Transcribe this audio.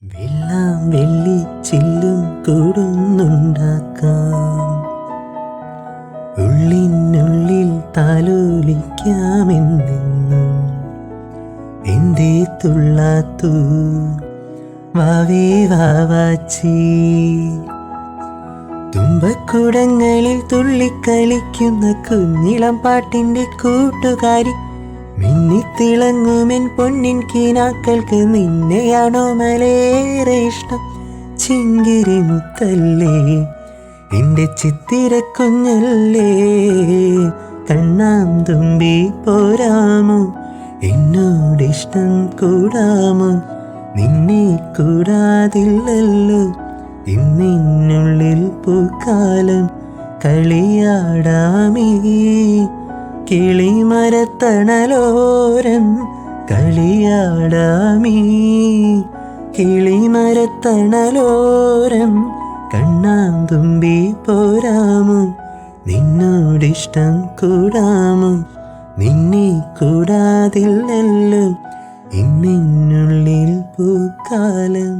വെള്ളം വെള്ളിച്ചില്ലും കൂടുന്നുണ്ടാക്കാം, ഉള്ളിനുള്ളിൽ താലോലിക്കാമെന്നെന്നും എന്തേ തുള്ളാത്തു വാവേ വാവാച്ചി. തുമ്പക്കുടങ്ങളിൽ തുള്ളിക്കളിക്കുന്ന കുഞ്ഞിളം പാട്ടിൻ്റെ കൂട്ടുകാരി, മിന്നിത്തിളങ്ങുമെൻ പൊന്നിൻ കിനാക്കൾക്ക് നിന്നെയാണോ മലേറെ ഇഷ്ടം. ചിങ്കിരി മുത്തല്ലേ എൻ്റെ ചിത്തിരക്കുഞ്ഞല്ലേ, കണ്ണാം തുമ്പി പോരാമോ എന്നോടിഷ്ടം കൂടാമോ. നിന്നെ കൂടാതില്ലല്ലോ ഇന്നിനുള്ളിൽ പൂക്കാലം, കളിയാടാമേ കിളിമരത്തണലോരം, കളിയാടാമേ കിളിമരത്തണലോരം. കണ്ണാം തുമ്പി പോരാമോ നിന്നോടിഷ്ടം കൂടാമോ. നിന്നെ കൂടാതില്ലല്ലോ ഇന്നിനുള്ളിൽ പൂക്കാലം.